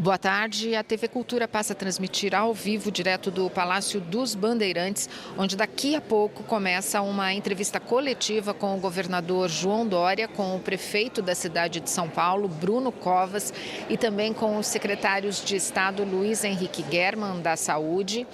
Boa tarde. A TV Cultura passa a transmitir ao vivo, direto do Palácio dos Bandeirantes, onde daqui a pouco começa uma entrevista coletiva com o governador João Dória, com o prefeito da cidade de São Paulo, Bruno Covas, e também com os secretários de Estado Luiz Henrique Germann, da Saúde,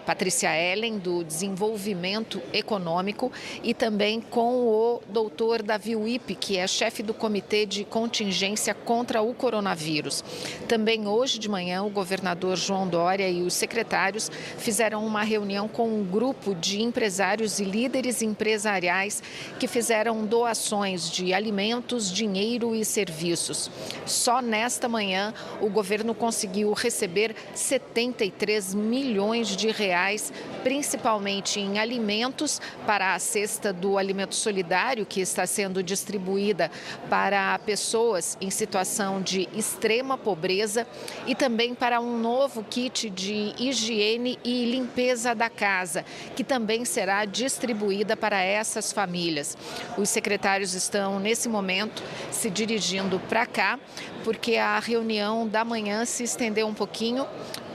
Patrícia Ellen, do Desenvolvimento Econômico, e também com o doutor Davi Wippe, que é chefe do Comitê de Contingência contra o Coronavírus. Também hoje de manhã, o governador João Dória e os secretários fizeram uma reunião com um grupo de empresários e líderes empresariais que fizeram doações de alimentos, dinheiro e serviços. Só nesta manhã, o governo conseguiu receber 73 milhões de reais, principalmente em alimentos, para a cesta do alimento solidário, que está sendo distribuída para pessoas em situação de extrema pobreza, e também para um novo kit de higiene e limpeza da casa, que também será distribuída para essas famílias. Os secretários estão, nesse momento, se dirigindo para cá, porque a reunião da manhã se estendeu um pouquinho.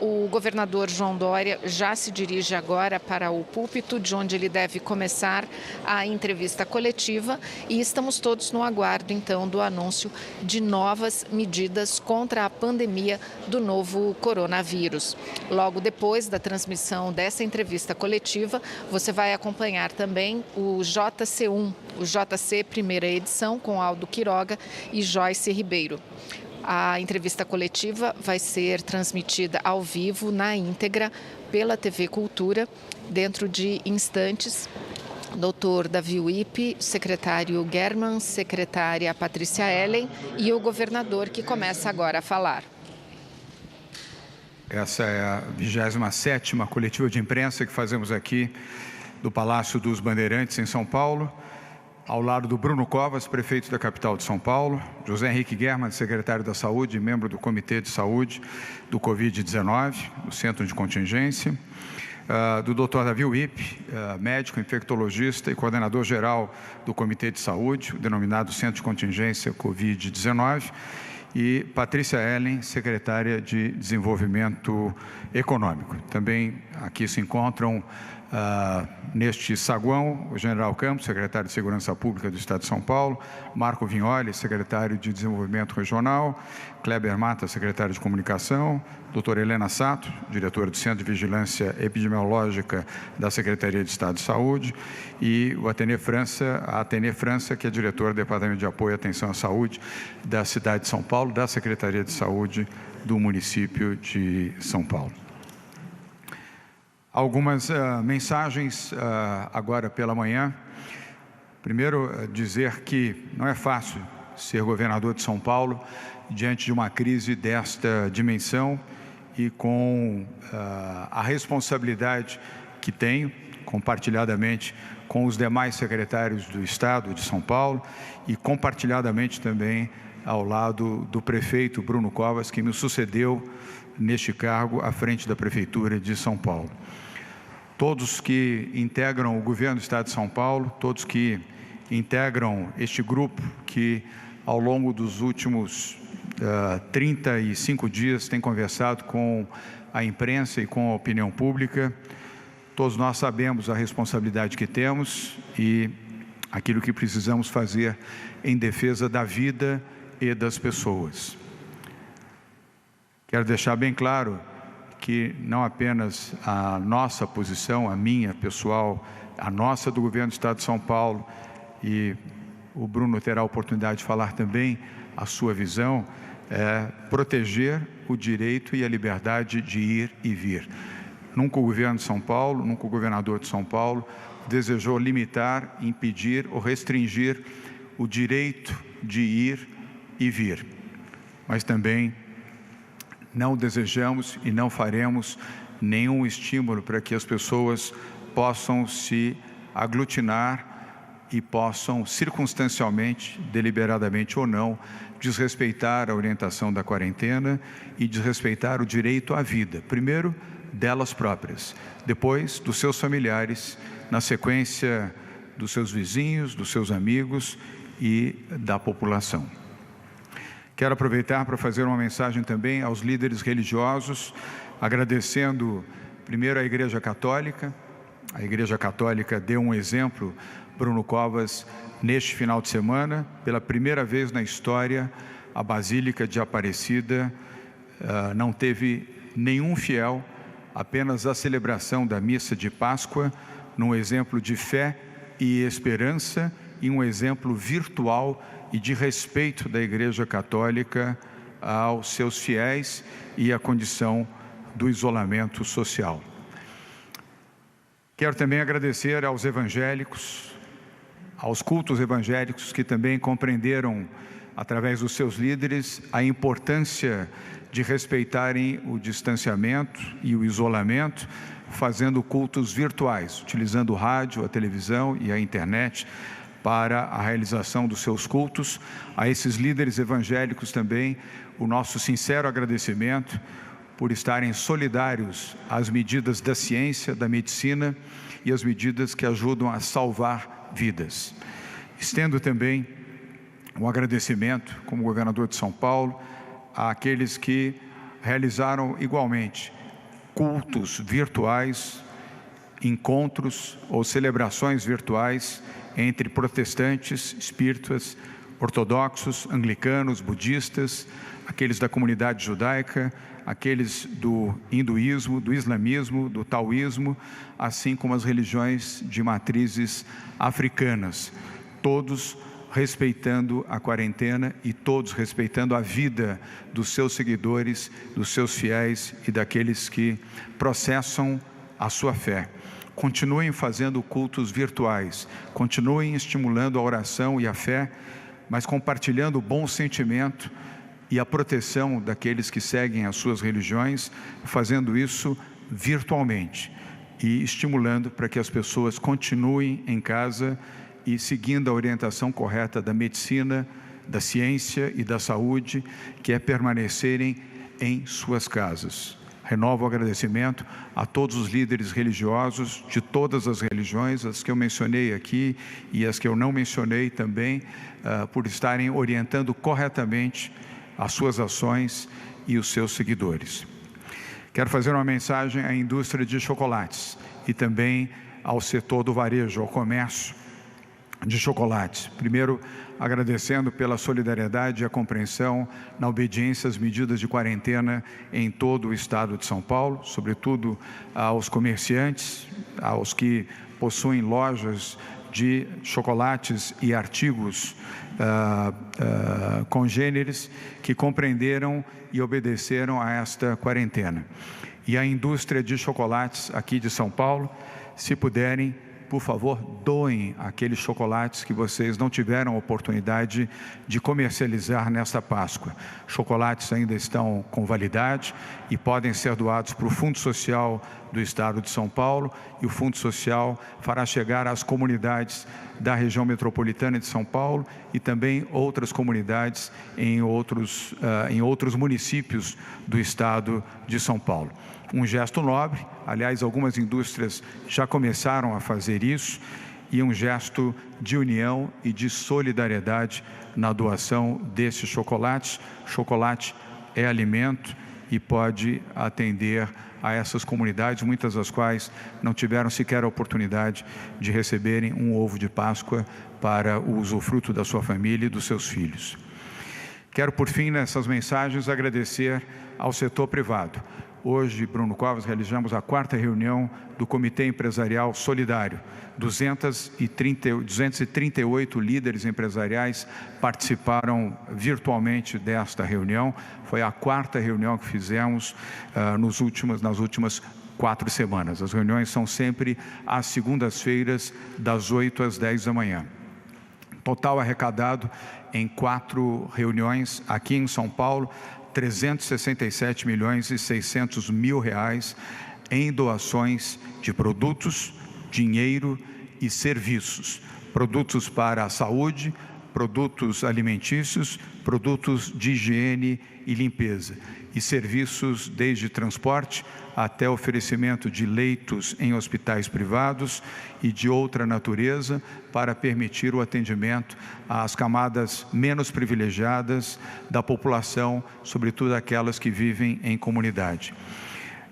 O governador João Dória já se dirige agora para o púlpito, de onde ele deve começar a entrevista coletiva, e estamos todos no aguardo, então, do anúncio de novas medidas contra a pandemia do novo coronavírus. Logo depois da transmissão dessa entrevista coletiva, você vai acompanhar também o JC1, o JC primeira edição, com Aldo Quiroga e Joyce Ribeiro. A entrevista coletiva vai ser transmitida ao vivo, na íntegra, pela TV Cultura. Dentro de instantes, doutor Davi Wippe, secretário Germann, secretária Patrícia Ellen e o governador, que começa agora a falar. Essa é a 27ª coletiva de imprensa que fazemos aqui do Palácio dos Bandeirantes, em São Paulo, ao lado do Bruno Covas, prefeito da capital de São Paulo, José Henrique Germann, secretário da Saúde e membro do Comitê de Saúde do Covid-19, do Centro de Contingência, do Dr. Davi Wippe, médico infectologista e coordenador geral do Comitê de Saúde, o denominado Centro de Contingência Covid-19, e Patrícia Ellen, secretária de Desenvolvimento Econômico. Também aqui se encontram, neste saguão, o general Campos, secretário de Segurança Pública do Estado de São Paulo, Marco Vignoli, secretário de Desenvolvimento Regional, Kleber Mata, secretário de Comunicação, doutora Helena Sato, diretora do Centro de Vigilância Epidemiológica da Secretaria de Estado de Saúde, e o Atenê França, que é diretora do Departamento de Apoio e Atenção à Saúde da cidade de São Paulo, da Secretaria de Saúde do município de São Paulo. Algumas mensagens agora pela manhã. Primeiro, dizer que não é fácil ser governador de São Paulo diante de uma crise desta dimensão e com a responsabilidade que tenho, compartilhadamente com os demais secretários do Estado de São Paulo e compartilhadamente também ao lado do prefeito Bruno Covas, que me sucedeu neste cargo à frente da Prefeitura de São Paulo. Todos que integram o governo do Estado de São Paulo, todos que integram este grupo que ao longo dos últimos 35 dias tem conversado com a imprensa e com a opinião pública, todos nós sabemos a responsabilidade que temos e aquilo que precisamos fazer em defesa da vida e das pessoas. Quero deixar bem claro que não apenas a nossa posição, a minha pessoal, a nossa do governo do Estado de São Paulo, e o Bruno terá a oportunidade de falar também a sua visão, é proteger o direito e a liberdade de ir e vir. Nunca o governo de São Paulo, nunca o governador de São Paulo desejou limitar, impedir ou restringir o direito de ir e vir, mas também não desejamos e não faremos nenhum estímulo para que as pessoas possam se aglutinar e possam circunstancialmente, deliberadamente ou não, desrespeitar a orientação da quarentena e desrespeitar o direito à vida, primeiro delas próprias, depois dos seus familiares, na sequência dos seus vizinhos, dos seus amigos e da população. Quero aproveitar para fazer uma mensagem também aos líderes religiosos, agradecendo primeiro a Igreja Católica. A Igreja Católica deu um exemplo, Bruno Covas, neste final de semana. Pela primeira vez na história, a Basílica de Aparecida não teve nenhum fiel, apenas a celebração da missa de Páscoa, num exemplo de fé e esperança e um exemplo virtual e de respeito da Igreja Católica aos seus fiéis e à condição do isolamento social. Quero também agradecer aos evangélicos, aos cultos evangélicos que também compreenderam, através dos seus líderes, a importância de respeitarem o distanciamento e o isolamento, fazendo cultos virtuais, utilizando o rádio, a televisão e a internet para a realização dos seus cultos. A esses líderes evangélicos também, o nosso sincero agradecimento por estarem solidários às medidas da ciência, da medicina e as medidas que ajudam a salvar vidas. Estendo também um agradecimento, como governador de São Paulo, àqueles que realizaram igualmente cultos virtuais, encontros ou celebrações virtuais entre protestantes, espíritas, ortodoxos, anglicanos, budistas, aqueles da comunidade judaica, aqueles do hinduísmo, do islamismo, do taoísmo, assim como as religiões de matrizes africanas, todos respeitando a quarentena e todos respeitando a vida dos seus seguidores, dos seus fiéis e daqueles que processam a sua fé. Continuem fazendo cultos virtuais, continuem estimulando a oração e a fé, mas compartilhando o bom sentimento e a proteção daqueles que seguem as suas religiões, fazendo isso virtualmente e estimulando para que as pessoas continuem em casa e seguindo a orientação correta da medicina, da ciência e da saúde, que é permanecerem em suas casas. Renovo o agradecimento a todos os líderes religiosos de todas as religiões, as que eu mencionei aqui e as que eu não mencionei também, por estarem orientando corretamente as suas ações e os seus seguidores. Quero fazer uma mensagem à indústria de chocolates e também ao setor do varejo, ao comércio de chocolates. Primeiro, agradecendo pela solidariedade e a compreensão na obediência às medidas de quarentena em todo o estado de São Paulo, sobretudo aos comerciantes, aos que possuem lojas de chocolates e artigos congêneres, que compreenderam e obedeceram a esta quarentena. E a indústria de chocolates aqui de São Paulo, se puderem, por favor, doem aqueles chocolates que vocês não tiveram oportunidade de comercializar nesta Páscoa. Chocolates ainda estão com validade e podem ser doados para o Fundo Social do Estado de São Paulo, e o Fundo Social fará chegar às comunidades da região metropolitana de São Paulo e também outras comunidades em outros municípios do Estado de São Paulo. Um gesto nobre, aliás, algumas indústrias já começaram a fazer isso, e um gesto de união e de solidariedade na doação desses chocolates. Chocolate é alimento e pode atender a essas comunidades, muitas das quais não tiveram sequer a oportunidade de receberem um ovo de Páscoa para o usufruto da sua família e dos seus filhos. Quero, por fim, nessas mensagens, agradecer ao setor privado. Hoje, Bruno Covas, realizamos a 4ª reunião do Comitê Empresarial Solidário. 238 líderes empresariais participaram virtualmente desta reunião. Foi a 4ª reunião que fizemos nas últimas 4 semanas. As reuniões são sempre às segundas-feiras, das 8 às 10 da manhã. Total arrecadado em 4 reuniões aqui em São Paulo, 367.600.000 reais em doações de produtos, dinheiro e serviços. Produtos para a saúde, produtos alimentícios, produtos de higiene e limpeza, e serviços desde transporte até oferecimento de leitos em hospitais privados e de outra natureza para permitir o atendimento às camadas menos privilegiadas da população, sobretudo aquelas que vivem em comunidade.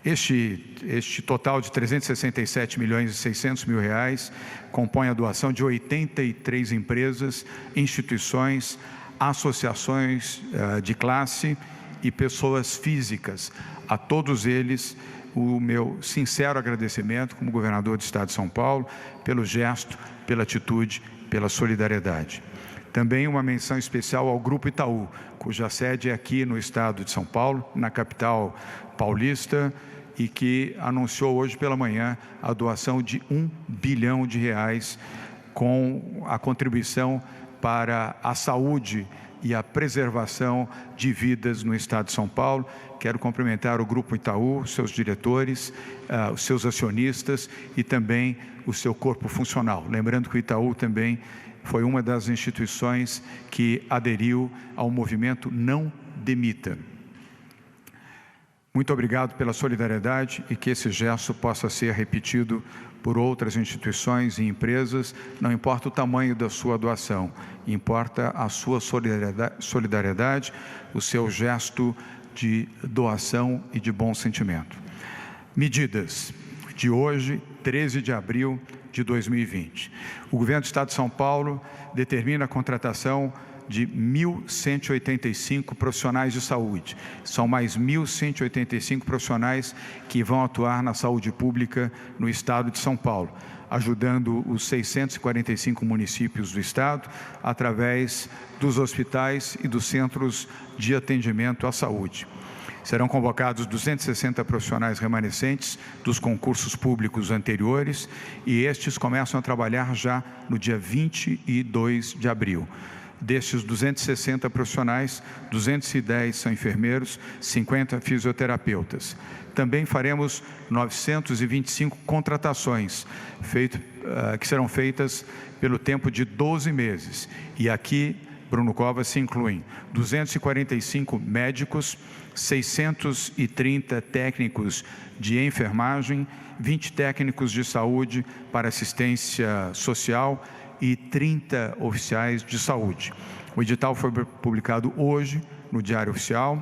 Este total de 367 milhões e 600 mil reais compõe a doação de 83 empresas, instituições, associações de classe e pessoas físicas. A todos eles, o meu sincero agradecimento como governador do Estado de São Paulo, pelo gesto, pela atitude, pela solidariedade. Também uma menção especial ao Grupo Itaú, cuja sede é aqui no Estado de São Paulo, na capital paulista, e que anunciou hoje pela manhã a doação de R$1 bilhão com a contribuição para a saúde e a preservação de vidas no Estado de São Paulo. Quero cumprimentar o Grupo Itaú, seus diretores, os seus acionistas e também o seu corpo funcional. Lembrando que o Itaú também foi uma das instituições que aderiu ao movimento Não Demita. Muito obrigado pela solidariedade e que esse gesto possa ser repetido por outras instituições e empresas. Não importa o tamanho da sua doação, importa a sua solidariedade, o seu gesto de doação e de bom sentimento. Medidas de hoje, 13 de abril de 2020. O Governo do Estado de São Paulo determina a contratação de 1.185 profissionais de saúde. São mais 1.185 profissionais que vão atuar na saúde pública no Estado de São Paulo, ajudando os 645 municípios do Estado através dos hospitais e dos centros de atendimento à saúde. Serão convocados 260 profissionais remanescentes dos concursos públicos anteriores e estes começam a trabalhar já no dia 22 de abril. Destes 260 profissionais, 210 são enfermeiros, 50 fisioterapeutas. Também faremos 925 contratações, que serão feitas pelo tempo de 12 meses. E aqui, Bruno Covas, se incluem 245 médicos, 630 técnicos de enfermagem, 20 técnicos de saúde para assistência social e 30 oficiais de saúde. O edital foi publicado hoje no Diário Oficial.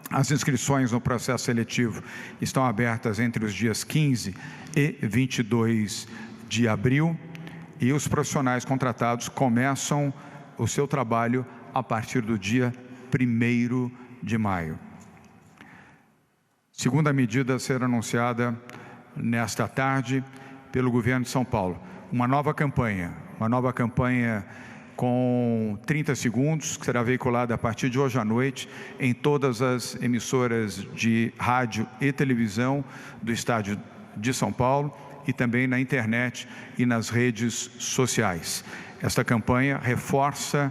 As inscrições no processo seletivo estão abertas entre os dias 15 e 22 de abril e os profissionais contratados começam o seu trabalho a partir do dia 1º de maio. Segunda medida a ser anunciada nesta tarde pelo Governo de São Paulo, uma nova campanha com 30 segundos, que será veiculada a partir de hoje à noite em todas as emissoras de rádio e televisão do Estado de São Paulo e também na internet e nas redes sociais. Esta campanha reforça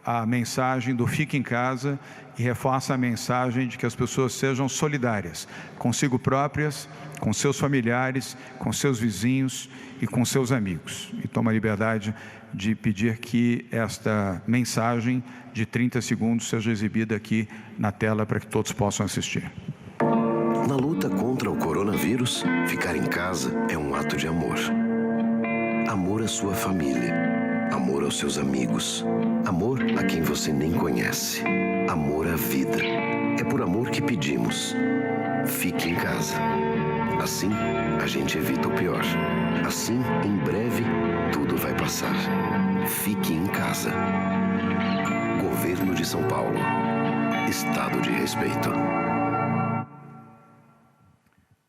a mensagem do Fique em Casa e reforça a mensagem de que as pessoas sejam solidárias consigo próprias, com seus familiares, com seus vizinhos e com seus amigos. E tomo a liberdade de pedir que esta mensagem de 30 segundos seja exibida aqui na tela para que todos possam assistir. Na luta contra o coronavírus, ficar em casa é um ato de amor. Amor à sua família, amor aos seus amigos, amor a quem você nem conhece, amor à vida. É por amor que pedimos. Fique em casa. Assim, a gente evita o pior. Assim, em breve, tudo vai passar. Fique em casa. Governo de São Paulo. Estado de respeito.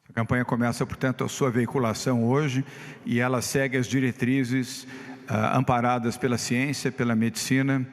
A campanha começa, portanto, a sua veiculação hoje e ela segue as diretrizes amparadas pela ciência, pela medicina,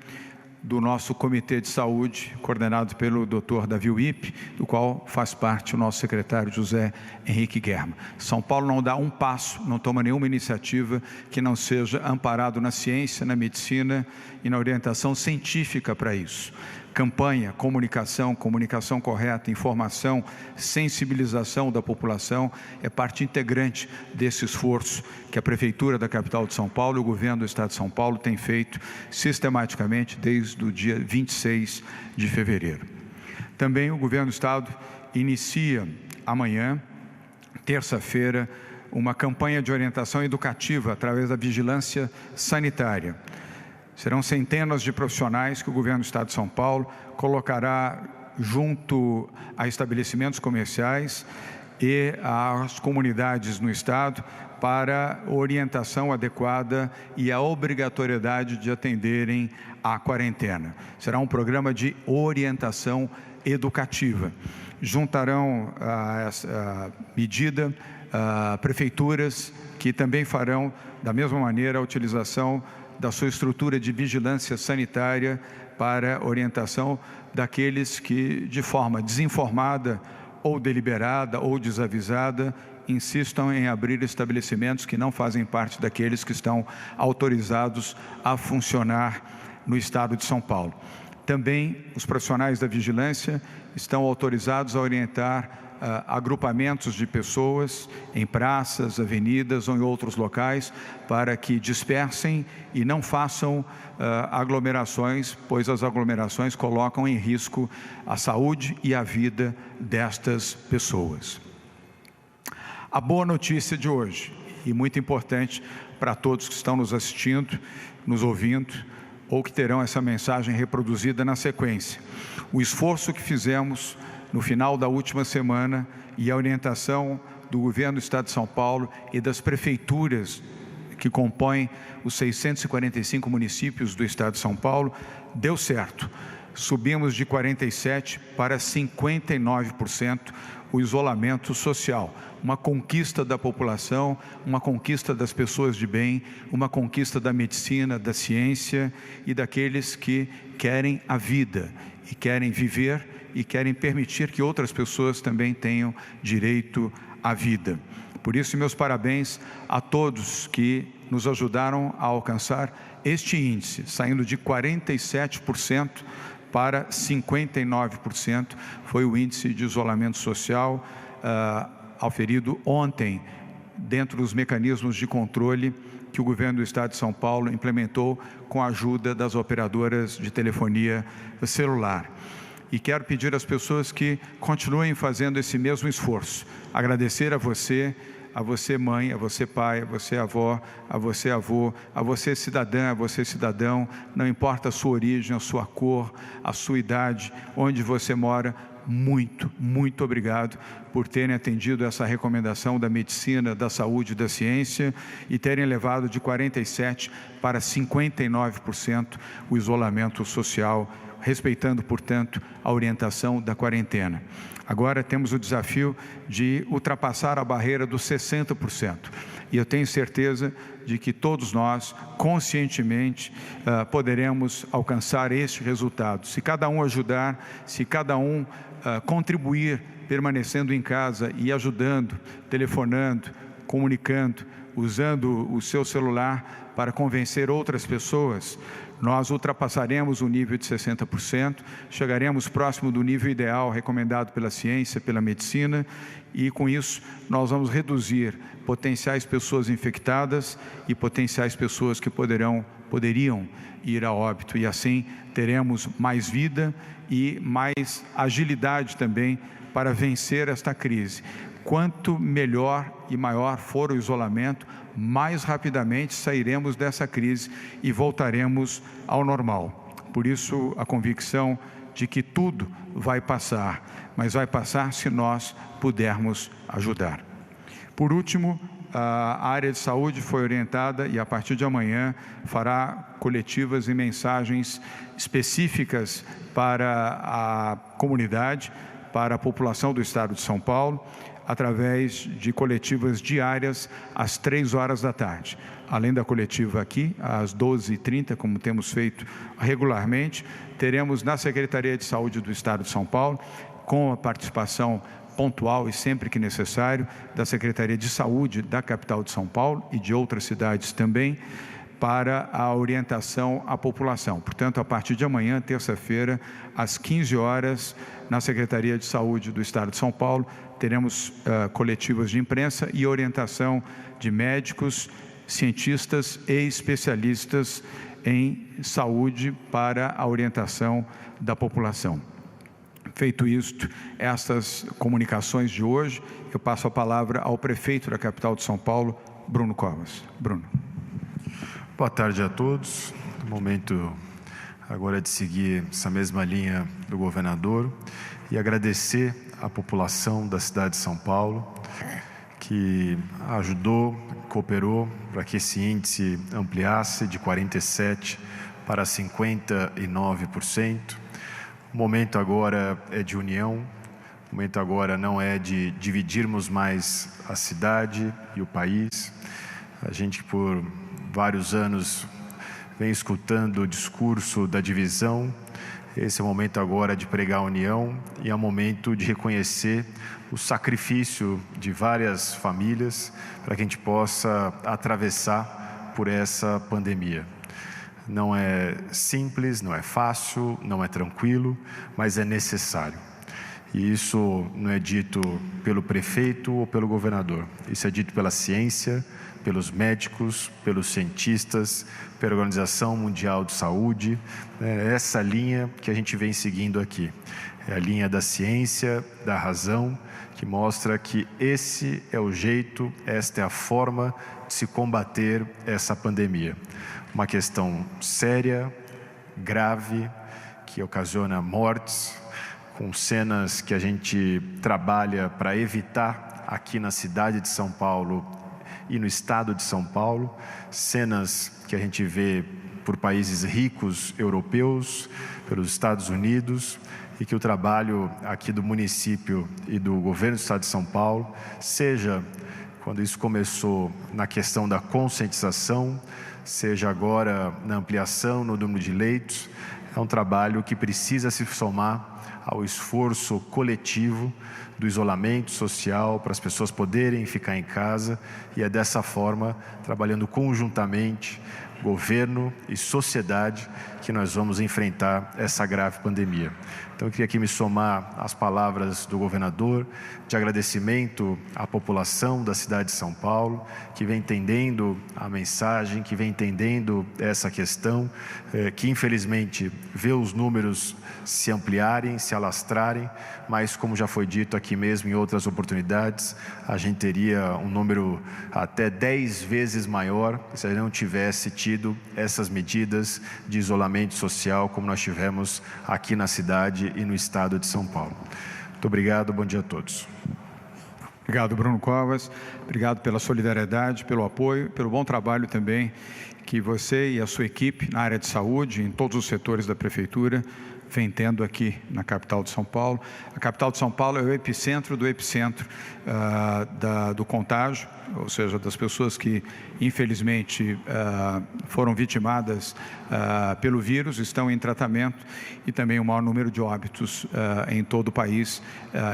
do nosso Comitê de Saúde, coordenado pelo Dr. Davi Wipp, do qual faz parte o nosso secretário José Henrique Guerra. São Paulo não dá um passo, não toma nenhuma iniciativa que não seja amparado na ciência, na medicina e na orientação científica para isso. campanha, comunicação correta, informação, sensibilização da população é parte integrante desse esforço que a Prefeitura da capital de São Paulo e o Governo do Estado de São Paulo têm feito sistematicamente desde o dia 26 de fevereiro. Também o Governo do Estado inicia amanhã, terça-feira, uma campanha de orientação educativa através da vigilância sanitária. Serão centenas de profissionais que o Governo do Estado de São Paulo colocará junto a estabelecimentos comerciais e às comunidades no Estado para orientação adequada e a obrigatoriedade de atenderem à quarentena. Será um programa de orientação educativa. Juntarão a essa medida prefeituras que também farão, da mesma maneira, a utilização da sua estrutura de vigilância sanitária para orientação daqueles que, de forma desinformada ou deliberada ou desavisada, insistam em abrir estabelecimentos que não fazem parte daqueles que estão autorizados a funcionar no Estado de São Paulo. Também os profissionais da vigilância estão autorizados a orientar agrupamentos de pessoas em praças, avenidas ou em outros locais para que dispersem e não façam aglomerações, pois as aglomerações colocam em risco a saúde e a vida destas pessoas. A boa notícia de hoje, e muito importante para todos que estão nos assistindo, nos ouvindo, ou que terão essa mensagem reproduzida na sequência. O esforço que fizemos no final da última semana e a orientação do Governo do Estado de São Paulo e das prefeituras que compõem os 645 municípios do Estado de São Paulo, deu certo. Subimos de 47% para 59% o isolamento social. Uma conquista da população, uma conquista das pessoas de bem, uma conquista da medicina, da ciência e daqueles que querem a vida e querem viver e querem permitir que outras pessoas também tenham direito à vida. Por isso, meus parabéns a todos que nos ajudaram a alcançar este índice, saindo de 47% para 59%, foi o índice de isolamento social auferido ontem, dentro dos mecanismos de controle que o Governo do Estado de São Paulo implementou com a ajuda das operadoras de telefonia celular. E quero pedir às pessoas que continuem fazendo esse mesmo esforço. Agradecer a você mãe, a você pai, a você avó, a você avô, a você cidadã, a você cidadão, não importa a sua origem, a sua cor, a sua idade, onde você mora, muito, muito obrigado por terem atendido essa recomendação da medicina, da saúde e da ciência e terem levado de 47% para 59% o isolamento social, respeitando, portanto, a orientação da quarentena. Agora temos o desafio de ultrapassar a barreira dos 60%. E eu tenho certeza de que todos nós, conscientemente, poderemos alcançar este resultado. Se cada um ajudar, se cada um contribuir, permanecendo em casa e ajudando, telefonando, comunicando, usando o seu celular para convencer outras pessoas, nós ultrapassaremos o nível de 60%, chegaremos próximo do nível ideal recomendado pela ciência, pela medicina, e com isso nós vamos reduzir potenciais pessoas infectadas e potenciais pessoas que poderiam ir a óbito, e assim teremos mais vida e mais agilidade também para vencer esta crise. Quanto melhor e maior for o isolamento, mais rapidamente sairemos dessa crise e voltaremos ao normal. Por isso, a convicção de que tudo vai passar, mas vai passar se nós pudermos ajudar. Por último, a área de saúde foi orientada e a partir de amanhã fará coletivas e mensagens específicas para a comunidade, para a população do Estado de São Paulo, através de coletivas diárias às 15h. Além da coletiva aqui, às 12h30, como temos feito regularmente, teremos na Secretaria de Saúde do Estado de São Paulo, com a participação pontual e sempre que necessário da Secretaria de Saúde da capital de São Paulo e de outras cidades também, para a orientação à população. Portanto, a partir de amanhã, terça-feira, às 15 horas, na Secretaria de Saúde do Estado de São Paulo, teremos coletivas de imprensa e orientação de médicos, cientistas e especialistas em saúde para a orientação da população. Feito isto, estas comunicações de hoje, eu passo a palavra ao prefeito da capital de São Paulo, Bruno Covas. Bruno. Boa tarde a todos. O momento agora é de seguir essa mesma linha do governador e agradecer à população da cidade de São Paulo que ajudou, cooperou para que esse índice ampliasse de 47% para 59%. O momento agora é de união, o momento agora não é de dividirmos mais a cidade e o país. A gente, por vários anos, vem escutando o discurso da divisão. Esse é o momento agora de pregar a união e é o momento de reconhecer o sacrifício de várias famílias para que a gente possa atravessar por essa pandemia. Não é simples, não é fácil, não é tranquilo, mas é necessário. E isso não é dito pelo prefeito ou pelo governador. Isso é dito pela ciência, pelos médicos, pelos cientistas, pela Organização Mundial de Saúde. É essa linha que a gente vem seguindo aqui. É a linha da ciência, da razão, que mostra que esse é o jeito, esta é a forma de se combater essa pandemia. Uma questão séria, grave, que ocasiona mortes, com cenas que a gente trabalha para evitar aqui na cidade de São Paulo e no estado de São Paulo, cenas que a gente vê por países ricos europeus, pelos Estados Unidos, e que o trabalho aqui do município e do governo do estado de São Paulo, seja quando isso começou na questão da conscientização, seja agora na ampliação no número de leitos, é um trabalho que precisa se somar ao esforço coletivo do isolamento social para as pessoas poderem ficar em casa, e é dessa forma, trabalhando conjuntamente, governo e sociedade, que nós vamos enfrentar essa grave pandemia. Então eu queria aqui me somar às palavras do governador, de agradecimento à população da cidade de São Paulo, que vem entendendo a mensagem, que vem entendendo essa questão, que infelizmente vê os números se ampliarem, se alastrarem, mas como já foi dito aqui mesmo em outras oportunidades, a gente teria um número até 10 vezes maior se a gente não tivesse tido essas medidas de isolamento social como nós tivemos aqui na cidade e no estado de São Paulo. Muito obrigado, bom dia a todos. Obrigado, Bruno Covas. Obrigado pela solidariedade, pelo apoio, pelo bom trabalho também que você e a sua equipe na área de saúde, em todos os setores da Prefeitura, vem tendo aqui na capital de São Paulo. A capital de São Paulo é o epicentro do epicentro do contágio, ou seja, das pessoas que infelizmente foram vitimadas pelo vírus, estão em tratamento, e também o maior número de óbitos em todo o país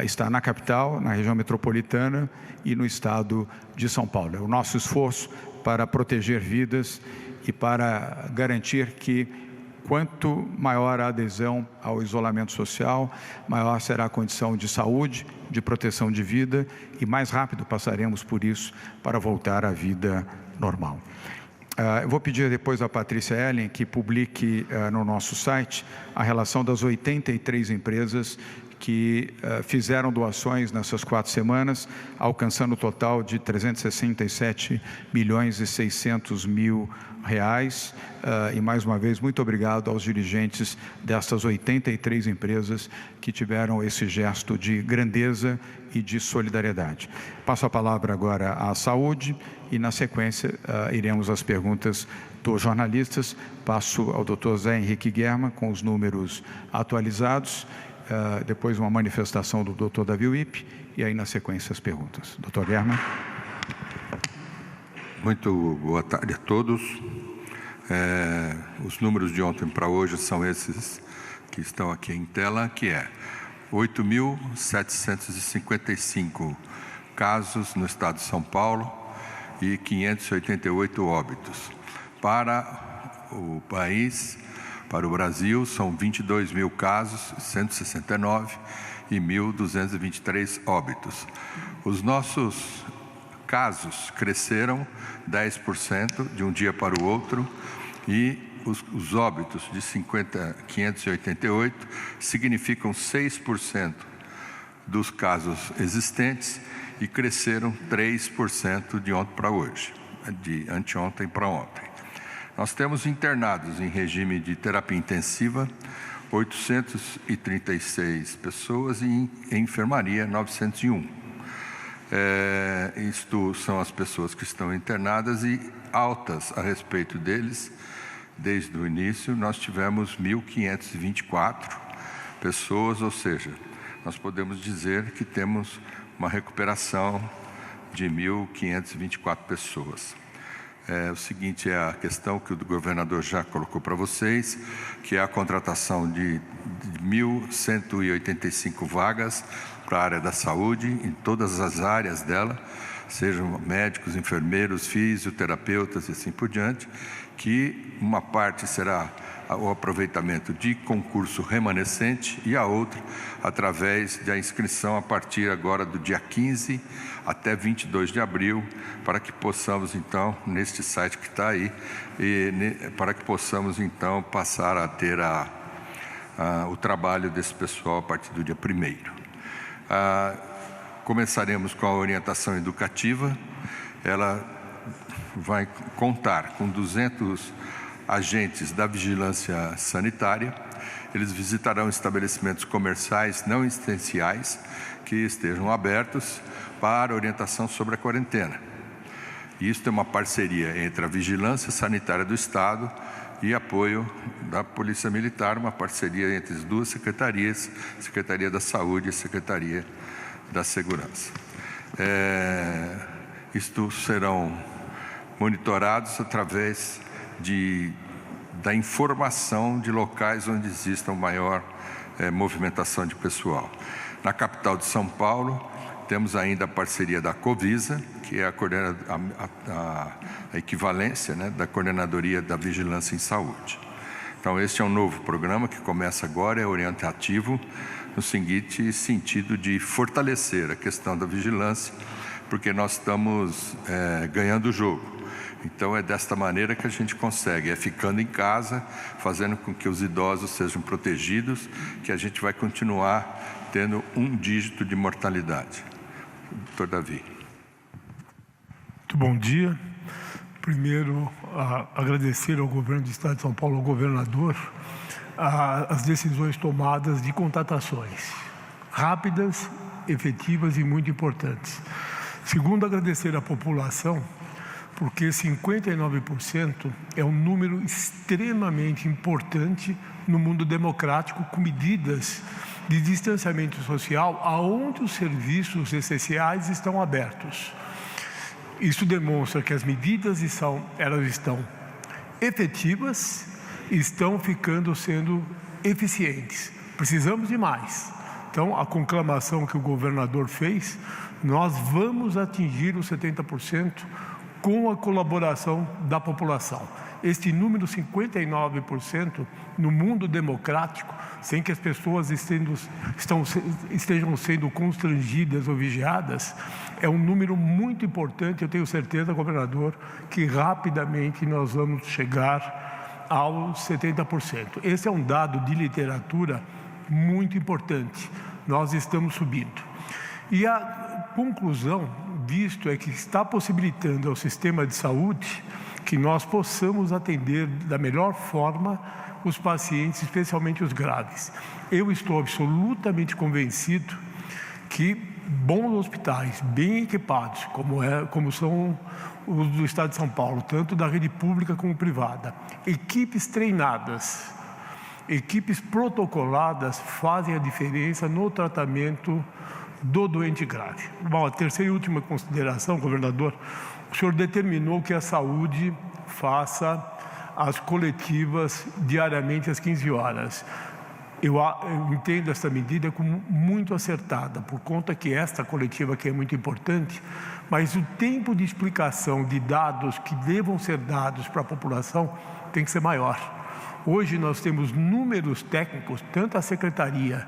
está na capital, na região metropolitana e no estado de São Paulo. É o nosso esforço para proteger vidas e para garantir que quanto maior a adesão ao isolamento social, maior será a condição de saúde, de proteção de vida, e mais rápido passaremos por isso para voltar à vida normal. Eu vou pedir depois à Patrícia Ellen que publique no nosso site a relação das 83 empresas que fizeram doações nessas 4 semanas, alcançando o total de 367.600.000 reais. E mais uma vez, muito obrigado aos dirigentes dessas 83 empresas que tiveram esse gesto de grandeza e de solidariedade. Passo a palavra agora à saúde e, na sequência, iremos às perguntas dos jornalistas. Passo ao Dr. Zé Henrique Guerma com os números atualizados. Depois uma manifestação do Dr. Davi Wipp e aí na sequência as perguntas. Dr. Guerma. Muito boa tarde a todos. Os números de ontem para hoje são esses que estão aqui em tela, que é 8.755 casos no estado de São Paulo e 588 óbitos. Para o país, para o Brasil, são 22 mil casos, 169 e 1.223 óbitos. Os nossos casos cresceram 10% de um dia para o outro e os óbitos de 588 significam 6% dos casos existentes e cresceram 3% de ontem para hoje, de anteontem para ontem. Nós temos internados em regime de terapia intensiva 836 pessoas e em enfermaria 901. Isto são as pessoas que estão internadas e altas a respeito deles. Desde o início, nós tivemos 1.524 pessoas, ou seja, nós podemos dizer que temos uma recuperação de 1.524 pessoas. O seguinte é a questão que o governador já colocou para vocês, que é a contratação de 1.185 vagas para a área da saúde, em todas as áreas dela, sejam médicos, enfermeiros, fisioterapeutas e assim por diante, que uma parte será o aproveitamento de concurso remanescente e a outra através da inscrição a partir agora do dia 15 até 22 de abril, para que possamos então, neste site que está aí, para que possamos então passar a ter o trabalho desse pessoal a partir do dia 1º. Começaremos com a orientação educativa. Ela vai contar com 200 agentes da vigilância sanitária. Eles visitarão estabelecimentos comerciais não essenciais que estejam abertos para orientação sobre a quarentena. Isso é uma parceria entre a Vigilância Sanitária do Estado e apoio da Polícia Militar, uma parceria entre as duas secretarias, Secretaria da Saúde e Secretaria da Segurança. Isto serão monitorados através da informação de locais onde exista maior movimentação de pessoal. Na capital de São Paulo, temos ainda a parceria da Covisa, que é a equivalência, né, da Coordenadoria da Vigilância em Saúde. Então, este é um novo programa que começa agora, é orientativo, no seguinte sentido de fortalecer a questão da vigilância, porque nós estamos ganhando o jogo. Então, é desta maneira que a gente consegue, ficando em casa, fazendo com que os idosos sejam protegidos, que a gente vai continuar tendo um dígito de mortalidade. Doutor Davi. Muito bom dia. Primeiro, agradecer ao governo do Estado de São Paulo, ao governador, as decisões tomadas de contratações rápidas, efetivas e muito importantes. Segundo, agradecer à população, porque 59% é um número extremamente importante no mundo democrático, com medidas de distanciamento social, aonde os serviços essenciais estão abertos. Isso demonstra que as medidas elas estão efetivas e estão sendo eficientes. Precisamos de mais. Então, a conclamação que o governador fez, nós vamos atingir os 70% com a colaboração da população. Este número 59% no mundo democrático, sem que as pessoas estejam sendo constrangidas ou vigiadas, é um número muito importante. Eu tenho certeza, governador, que rapidamente nós vamos chegar aos 70%. Esse é um dado de literatura muito importante. Nós estamos subindo. E a conclusão disto é que está possibilitando ao sistema de saúde que nós possamos atender da melhor forma os pacientes, especialmente os graves. Eu estou absolutamente convencido que bons hospitais, bem equipados, como são os do Estado de São Paulo, tanto da rede pública como privada, equipes treinadas, equipes protocoladas, fazem a diferença no tratamento do doente grave. Bom, a terceira e última consideração, governador, o senhor determinou que a saúde faça as coletivas diariamente às 15 horas. Eu entendo essa medida como muito acertada, por conta que esta coletiva aqui é muito importante, mas o tempo de explicação de dados que devam ser dados para a população tem que ser maior. Hoje nós temos números técnicos, tanto a Secretaria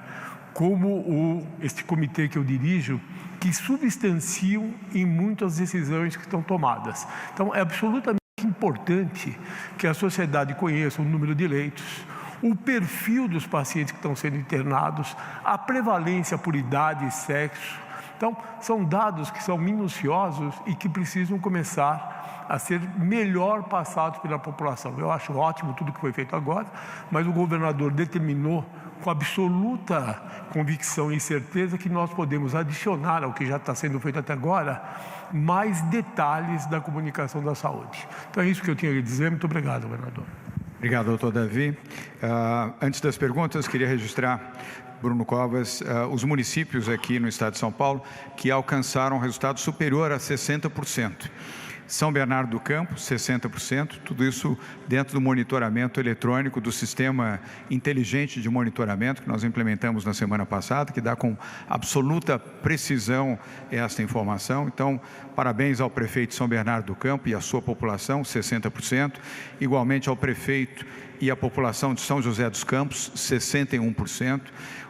como este comitê que eu dirijo, que substanciam em muitas decisões que estão tomadas. Então, é absolutamente importante que a sociedade conheça o número de leitos, o perfil dos pacientes que estão sendo internados, a prevalência por idade e sexo. Então, são dados que são minuciosos e que precisam começar a ser melhor passados pela população. Eu acho ótimo tudo que foi feito agora, mas o governador determinou com absoluta convicção e certeza que nós podemos adicionar ao que já está sendo feito até agora mais detalhes da comunicação da saúde. Então é isso que eu tinha a dizer. Muito obrigado, governador. Obrigado, doutor Davi. Antes das perguntas, queria registrar, Bruno Covas, os municípios aqui no estado de São Paulo que alcançaram um resultado superior a 60%. São Bernardo do Campo, 60%, tudo isso dentro do monitoramento eletrônico do sistema inteligente de monitoramento que nós implementamos na semana passada, que dá com absoluta precisão esta informação. Então, parabéns ao prefeito de São Bernardo do Campo e à sua população, 60%, igualmente ao prefeito e à população de São José dos Campos, 61%.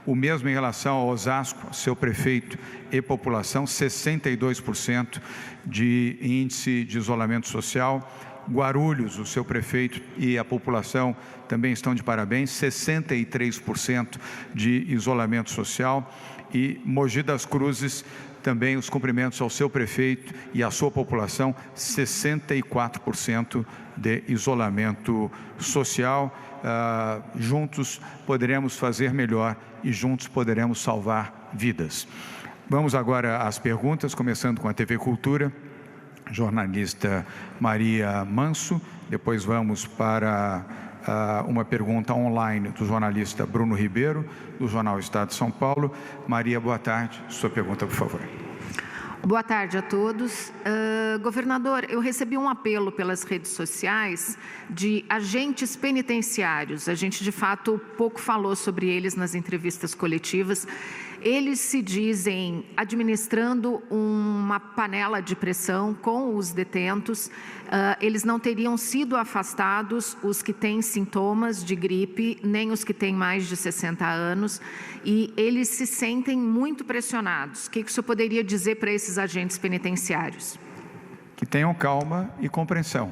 O mesmo em relação ao Osasco, seu prefeito e população, 62% de índice de isolamento social. Guarulhos, o seu prefeito e a população também estão de parabéns, 63% de isolamento social. E Mogi das Cruzes, também os cumprimentos ao seu prefeito e à sua população, 64% de isolamento social. Juntos poderemos fazer melhor e juntos poderemos salvar vidas. Vamos agora às perguntas, começando com a TV Cultura, jornalista Maria Manso. Depois vamos para uma pergunta online do jornalista Bruno Ribeiro, do Jornal Estado de São Paulo. Maria, boa tarde. Sua pergunta, por favor. Boa tarde a todos. Governador, eu recebi um apelo pelas redes sociais de agentes penitenciários. A gente, de fato, pouco falou sobre eles nas entrevistas coletivas. Eles se dizem administrando uma panela de pressão com os detentos. Eles não teriam sido afastados, os que têm sintomas de gripe, nem os que têm mais de 60 anos. E eles se sentem muito pressionados. O que o senhor poderia dizer para esses agentes penitenciários? Que tenham calma e compreensão.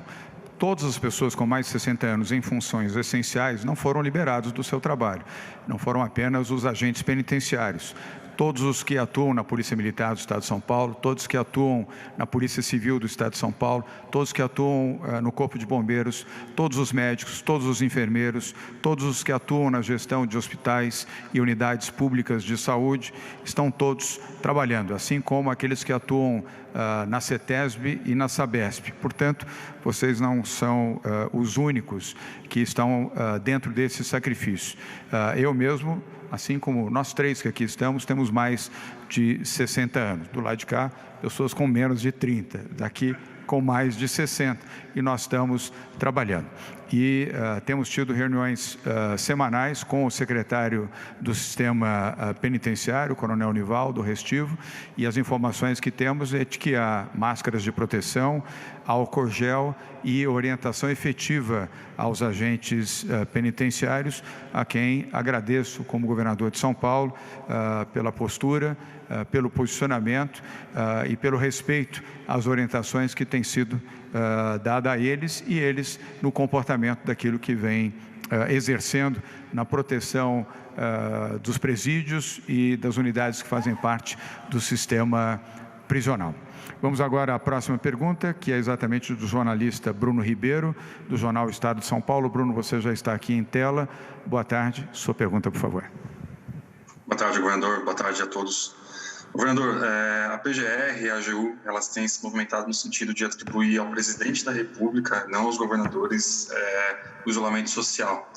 Todas as pessoas com mais de 60 anos em funções essenciais não foram liberados do seu trabalho. Não foram apenas os agentes penitenciários. Todos os que atuam na Polícia Militar do Estado de São Paulo, todos que atuam na Polícia Civil do Estado de São Paulo, todos que atuam no Corpo de Bombeiros, todos os médicos, todos os enfermeiros, todos os que atuam na gestão de hospitais e unidades públicas de saúde, estão todos trabalhando, assim como aqueles que atuam na CETESB e na SABESP. Portanto, vocês não são os únicos que estão dentro desse sacrifício. Eu mesmo, assim como nós três que aqui estamos, temos mais de 60 anos. Do lado de cá, pessoas com menos de 30, daqui com mais de 60, e nós estamos trabalhando. E temos tido reuniões semanais com o secretário do Sistema Penitenciário, o Coronel Nivaldo Restivo, e as informações que temos é de que há máscaras de proteção, álcool gel e orientação efetiva aos agentes penitenciários, a quem agradeço como governador de São Paulo pela postura, pelo posicionamento e pelo respeito às orientações que têm sido dada a eles e eles no comportamento daquilo que vem exercendo na proteção dos presídios e das unidades que fazem parte do sistema prisional. Vamos agora à próxima pergunta, que é exatamente do jornalista Bruno Ribeiro, do Jornal Estado de São Paulo. Bruno, você já está aqui em tela. Boa tarde. Sua pergunta, por favor. Boa tarde, governador. Boa tarde a todos. Governador, a PGR e a AGU, elas têm se movimentado no sentido de atribuir ao presidente da República, não aos governadores, o isolamento social.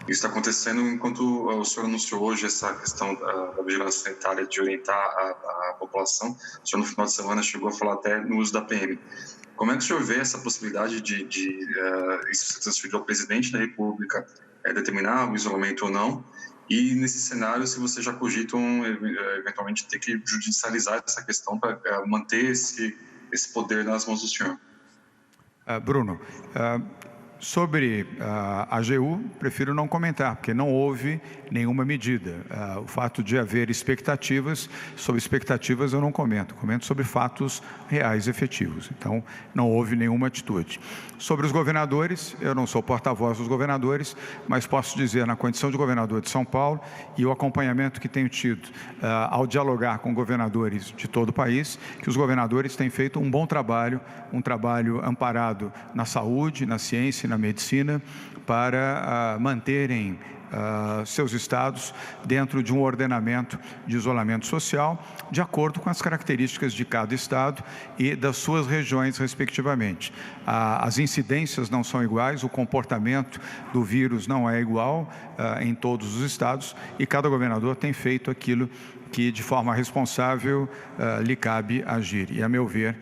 Isso está acontecendo enquanto o senhor anunciou hoje essa questão da vigilância sanitária, de orientar a população. O senhor, no final de semana, chegou a falar até no uso da PM. Como é que o senhor vê essa possibilidade de isso ser transferido ao presidente da República, determinar o isolamento ou não? E nesse cenário, se vocês já cogitam eventualmente ter que judicializar essa questão para manter esse poder nas mãos do senhor. Bruno, sobre a AGU, prefiro não comentar, porque não houve nenhuma medida. O fato de haver expectativas, sobre expectativas eu não comento sobre fatos reais, efetivos. Então, não houve nenhuma atitude. Sobre os governadores, eu não sou porta-voz dos governadores, mas posso dizer, na condição de governador de São Paulo, e o acompanhamento que tenho tido ao dialogar com governadores de todo o país, que os governadores têm feito um bom trabalho, um trabalho amparado na saúde, na ciência e na medicina, para manterem seus estados dentro de um ordenamento de isolamento social, de acordo com as características de cada estado e das suas regiões, respectivamente. As incidências não são iguais, o comportamento do vírus não é igual em todos os estados, e cada governador tem feito aquilo que, de forma responsável, lhe cabe agir. E, a meu ver,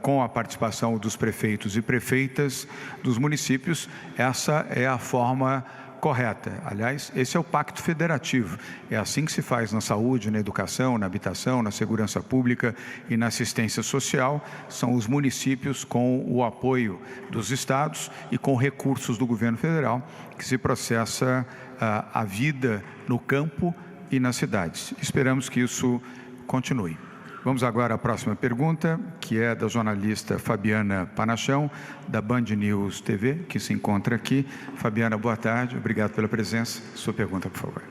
com a participação dos prefeitos e prefeitas dos municípios, essa é a forma correta. Aliás, esse é o pacto federativo. É assim que se faz na saúde, na educação, na habitação, na segurança pública e na assistência social. São os municípios, com o apoio dos estados e com recursos do governo federal, que se processa a vida no campo e nas cidades. Esperamos que isso continue. Vamos agora à próxima pergunta, que é da jornalista Fabiana Panachão, da Band News TV, que se encontra aqui. Fabiana, boa tarde, obrigado pela presença. Sua pergunta, por favor.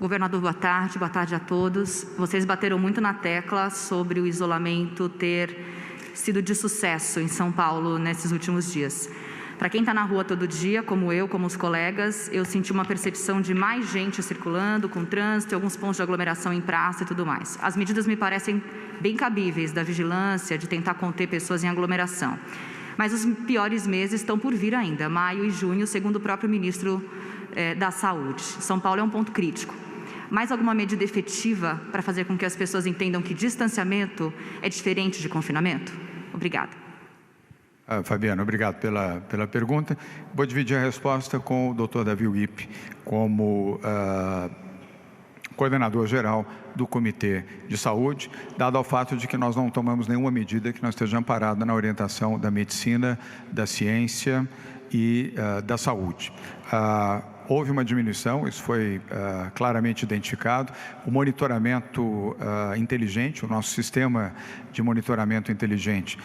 Governador, boa tarde a todos. Vocês bateram muito na tecla sobre o isolamento ter sido de sucesso em São Paulo nesses últimos dias. Para quem está na rua todo dia, como eu, como os colegas, eu senti uma percepção de mais gente circulando, com trânsito, alguns pontos de aglomeração em praça e tudo mais. As medidas me parecem bem cabíveis, da vigilância, de tentar conter pessoas em aglomeração. Mas os piores meses estão por vir ainda, maio e junho, segundo o próprio ministro da Saúde. São Paulo é um ponto crítico. Mais alguma medida efetiva para fazer com que as pessoas entendam que distanciamento é diferente de confinamento? Obrigada. Fabiana, obrigado pela pergunta. Vou dividir a resposta com o Dr. Davi Wipp, como coordenador geral do Comitê de Saúde, dado ao fato de que nós não tomamos nenhuma medida que não esteja amparada na orientação da medicina, da ciência e da saúde. Houve uma diminuição, isso foi claramente identificado. O monitoramento inteligente, o nosso sistema de monitoramento inteligente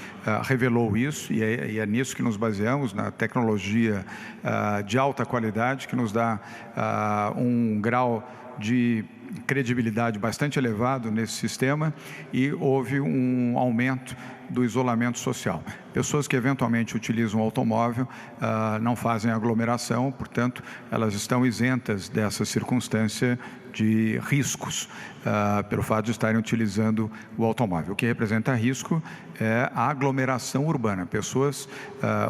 revelou isso, e é nisso que nos baseamos, na tecnologia de alta qualidade, que nos dá um grau de credibilidade bastante elevado nesse sistema, e houve um aumento do isolamento social. Pessoas que eventualmente utilizam o automóvel não fazem aglomeração, portanto, elas estão isentas dessa circunstância de riscos pelo fato de estarem utilizando o automóvel. O que representa risco é a aglomeração urbana. Pessoas,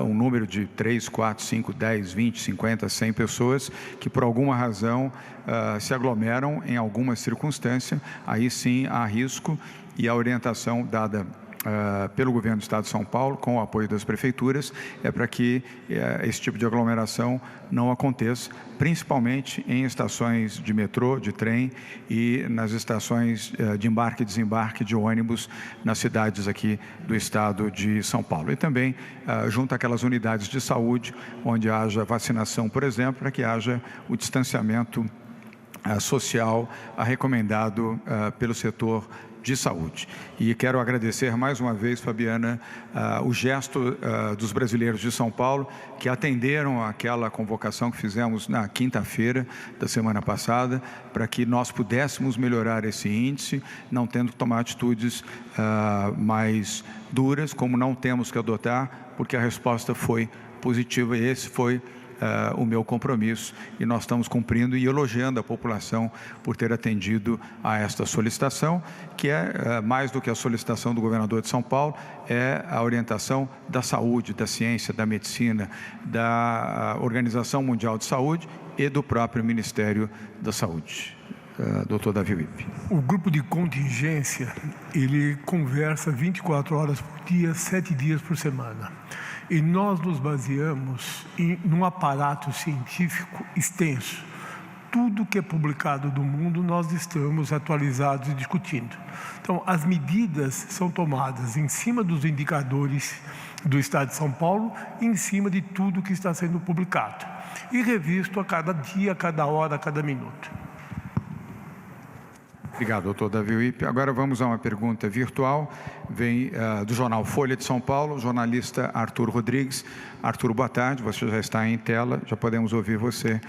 um número de 3, 4, 5, 10, 20, 50, 100 pessoas que por alguma razão se aglomeram em alguma circunstância, aí sim há risco, e a orientação dada pelo governo do Estado de São Paulo, com o apoio das prefeituras, é para que esse tipo de aglomeração não aconteça, principalmente em estações de metrô, de trem e nas estações de embarque e desembarque de ônibus nas cidades aqui do Estado de São Paulo. E também junto àquelas unidades de saúde, onde haja vacinação, por exemplo, para que haja o distanciamento social recomendado pelo setor de saúde. E quero agradecer mais uma vez, Fabiana, o gesto dos brasileiros de São Paulo, que atenderam àquela convocação que fizemos na quinta-feira da semana passada, para que nós pudéssemos melhorar esse índice, não tendo que tomar atitudes mais duras, como não temos que adotar, porque a resposta foi positiva, e esse foi o meu compromisso, e nós estamos cumprindo e elogiando a população por ter atendido a esta solicitação, que é mais do que a solicitação do governador de São Paulo, é a orientação da saúde, da ciência, da medicina, da Organização Mundial de Saúde e do próprio Ministério da Saúde. Dr. Davi Wipp. O grupo de contingência, ele conversa 24 horas por dia, 7 dias por semana. E nós nos baseamos num aparato científico extenso. tudo que é publicado do mundo nós estamos atualizados e discutindo. Então, as medidas são tomadas em cima dos indicadores do Estado de São Paulo, em cima de tudo que está sendo publicado e revisto a cada dia, a cada hora, a cada minuto. Obrigado, doutor Davi Wip. Agora vamos a uma pergunta virtual. Vem do jornal Folha de São Paulo, jornalista Arthur Rodrigues. Arthur, boa tarde. Você já está em tela, já podemos ouvir você.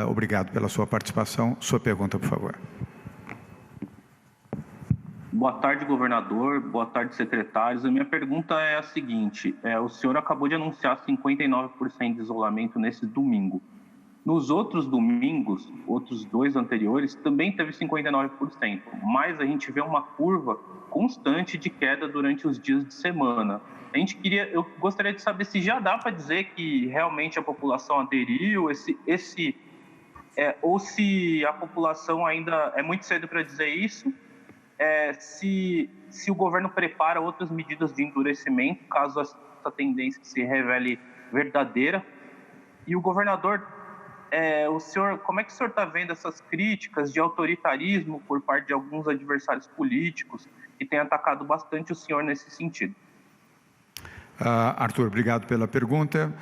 Obrigado pela sua participação. Sua pergunta, por favor. Boa tarde, governador. Boa tarde, secretários. A minha pergunta é a seguinte. O senhor acabou de anunciar 59% de isolamento nesse domingo. Nos outros domingos, outros 2 anteriores, também teve 59%, mas a gente vê uma curva constante de queda durante os dias de semana. Eu gostaria de saber se já dá para dizer que realmente a população aderiu, ou se a população ainda é muito cedo para dizer isso, se o governo prepara outras medidas de endurecimento, caso essa tendência se revele verdadeira. E o governador, como é que o senhor está vendo essas críticas de autoritarismo por parte de alguns adversários políticos que têm atacado bastante o senhor nesse sentido? Arthur, obrigado pela pergunta.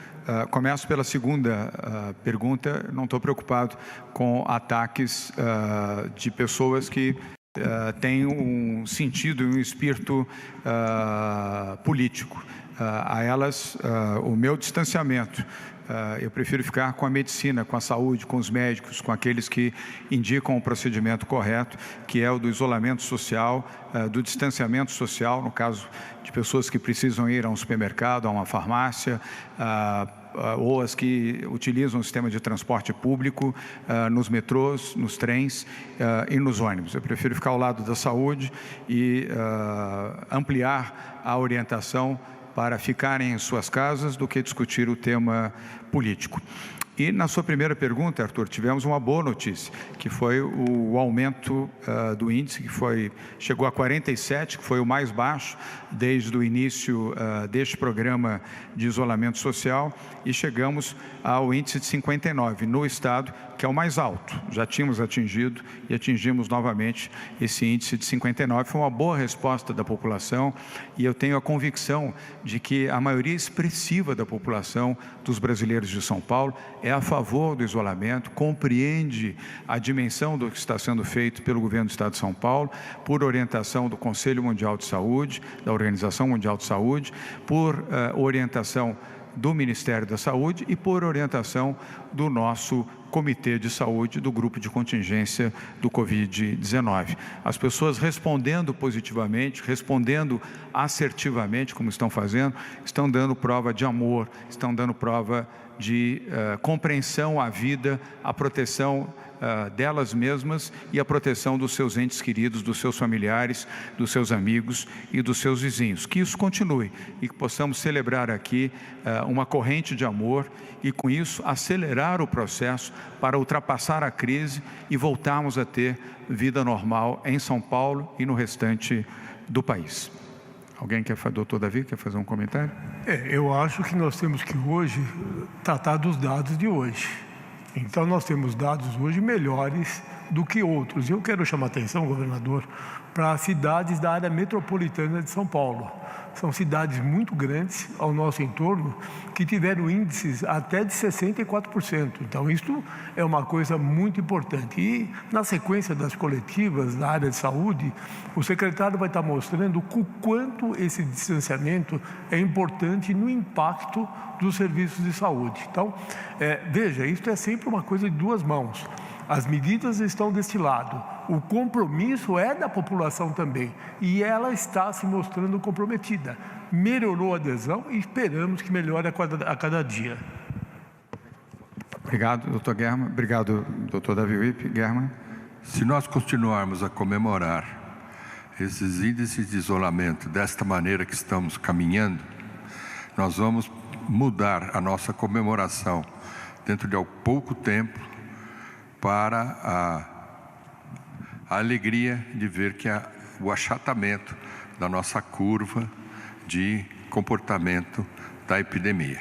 Começo pela segunda pergunta. Não estou preocupado com ataques de pessoas que têm um sentido e um espírito político. A elas, o meu distanciamento. Eu prefiro ficar com a medicina, com a saúde, com os médicos, com aqueles que indicam o procedimento correto, que é o do isolamento social, do distanciamento social, no caso de pessoas que precisam ir a um supermercado, a uma farmácia, ou as que utilizam o sistema de transporte público, nos metrôs, nos trens e nos ônibus. Eu prefiro ficar ao lado da saúde e ampliar a orientação para ficarem em suas casas do que discutir o tema político. E na sua primeira pergunta, Arthur, tivemos uma boa notícia, que foi o aumento do índice, que chegou a 47, que foi o mais baixo desde o início deste programa de isolamento social, e chegamos ao índice de 59 no estado, que é o mais alto. Já tínhamos atingido e atingimos novamente esse índice de 59. Foi uma boa resposta da população e eu tenho a convicção de que a maioria expressiva da população dos brasileiros de São Paulo é a favor do isolamento, compreende a dimensão do que está sendo feito pelo governo do Estado de São Paulo, por orientação do Conselho Mundial de Saúde, da Organização Mundial de Saúde, por orientação do Ministério da Saúde e por orientação do nosso Comitê de Saúde do Grupo de Contingência do Covid-19. As pessoas respondendo positivamente, respondendo assertivamente, como estão fazendo, estão dando prova de amor, estão dando prova de compreensão à vida, à proteção delas mesmas e a proteção dos seus entes queridos, dos seus familiares, dos seus amigos e dos seus vizinhos. Que isso continue e que possamos celebrar aqui uma corrente de amor e, com isso, acelerar o processo para ultrapassar a crise e voltarmos a ter vida normal em São Paulo e no restante do país. Alguém quer fazer, doutor Davi, quer fazer um comentário? Eu acho que nós temos que hoje tratar dos dados de hoje. Então, nós temos dados hoje melhores do que outros. Eu quero chamar a atenção, governador, para as cidades da área metropolitana de São Paulo. São cidades muito grandes ao nosso entorno que tiveram índices até de 64%. Então, isso é uma coisa muito importante. E, na sequência das coletivas da área de saúde, o secretário vai estar mostrando o quanto esse distanciamento é importante no impacto dos serviços de saúde. Então, veja, isso é sempre uma coisa de duas mãos. As medidas estão deste lado, o compromisso é da população também, e ela está se mostrando comprometida. Melhorou a adesão e esperamos que melhore a cada dia. Obrigado, doutor German. Obrigado, doutor Davi Wip. German. Se nós continuarmos a comemorar esses índices de isolamento desta maneira que estamos caminhando, nós vamos mudar a nossa comemoração dentro de pouco tempo para a alegria de ver que o achatamento da nossa curva de comportamento da epidemia.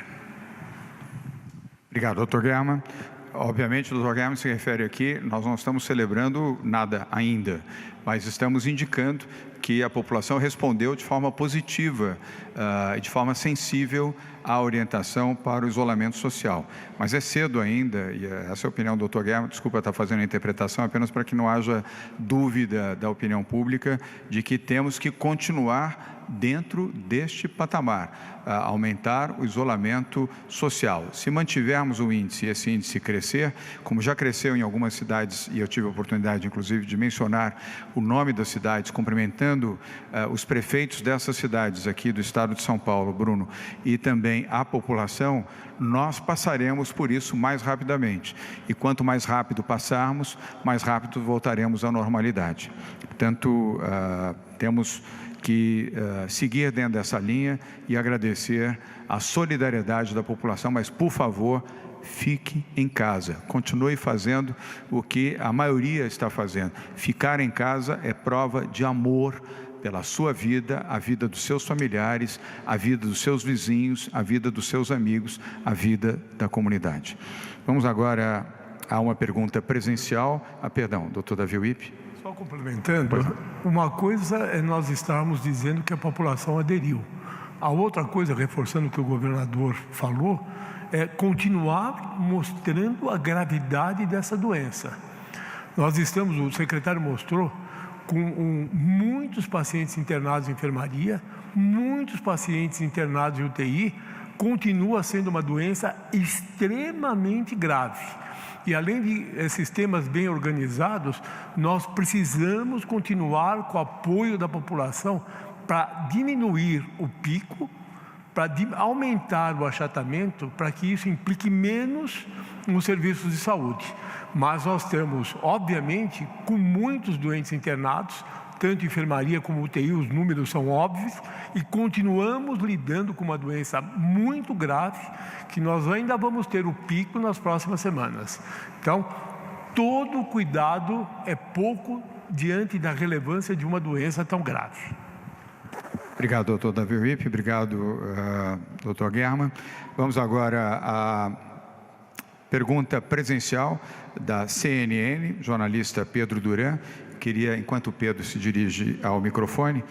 Obrigado, doutor German. obviamente, o doutor Guilherme se refere aqui, nós não estamos celebrando nada ainda, mas estamos indicando que a população respondeu de forma positiva e de forma sensível à orientação para o isolamento social. Mas é cedo ainda, e essa é a opinião do doutor Guilherme, desculpa estar fazendo a interpretação, apenas para que não haja dúvida da opinião pública de que temos que continuar dentro deste patamar, aumentar o isolamento social. Se mantivermos o índice e esse índice crescer, como já cresceu em algumas cidades, e eu tive a oportunidade, inclusive, de mencionar o nome das cidades, cumprimentando os prefeitos dessas cidades aqui do estado de São Paulo, Bruno, e também a população, nós passaremos por isso mais rapidamente. E quanto mais rápido passarmos, mais rápido voltaremos à normalidade. Portanto, temos que seguir dentro dessa linha e agradecer a solidariedade da população, mas, por favor, fique em casa, continue fazendo o que a maioria está fazendo. Ficar em casa é prova de amor pela sua vida, a vida dos seus familiares, a vida dos seus vizinhos, a vida dos seus amigos, a vida da comunidade. Vamos agora a uma pergunta presencial. Perdão, doutor Davi Wippe. Só complementando, uma coisa é nós estarmos dizendo que a população aderiu. A outra coisa, reforçando o que o governador falou, é continuar mostrando a gravidade dessa doença. Nós estamos, o secretário mostrou, com muitos pacientes internados em enfermaria, muitos pacientes internados em UTI, continua sendo uma doença extremamente grave. E além de sistemas bem organizados, nós precisamos continuar com o apoio da população para diminuir o pico, para aumentar o achatamento, para que isso implique menos nos serviços de saúde. Mas nós estamos, obviamente, com muitos doentes internados, tanto enfermaria como UTI, os números são óbvios, e continuamos lidando com uma doença muito grave, que nós ainda vamos ter o pico nas próximas semanas. Então, todo cuidado é pouco diante da relevância de uma doença tão grave. Obrigado, doutor Davi Wippe. Obrigado, doutor Guerman. Vamos agora à pergunta presencial da CNN, jornalista Pedro Duran. Queria, enquanto o Pedro se dirige ao microfone,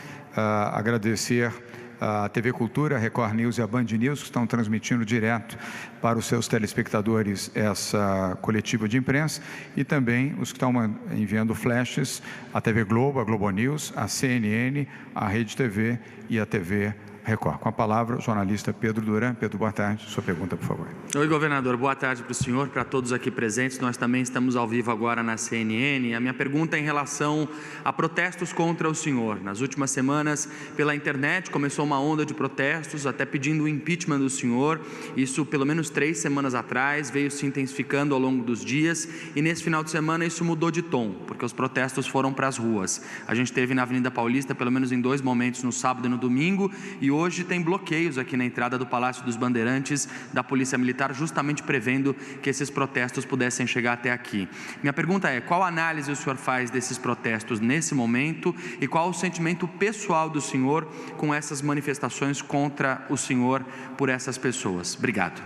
agradecer a TV Cultura, a Record News e a Band News, que estão transmitindo direto para os seus telespectadores essa coletiva de imprensa, e também os que estão enviando flashes, a TV Globo, a Globo News, a CNN, a Rede TV e a TV Record. Com a palavra, o jornalista Pedro Duran. Pedro, boa tarde. Sua pergunta, por favor. Oi, governador. Boa tarde para o senhor, para todos aqui presentes. Nós também estamos ao vivo agora na CNN. A minha pergunta é em relação a protestos contra o senhor. Nas últimas semanas, pela internet, começou uma onda de protestos, até pedindo o impeachment do senhor. Isso, pelo menos 3 semanas atrás, veio se intensificando ao longo dos dias. E nesse final de semana, isso mudou de tom, porque os protestos foram para as ruas. A gente teve na Avenida Paulista, pelo menos em 2 momentos, no sábado e no domingo, e hoje tem bloqueios aqui na entrada do Palácio dos Bandeirantes da Polícia Militar, justamente prevendo que esses protestos pudessem chegar até aqui. Minha pergunta é: qual análise o senhor faz desses protestos nesse momento e qual o sentimento pessoal do senhor com essas manifestações contra o senhor por essas pessoas? Obrigado.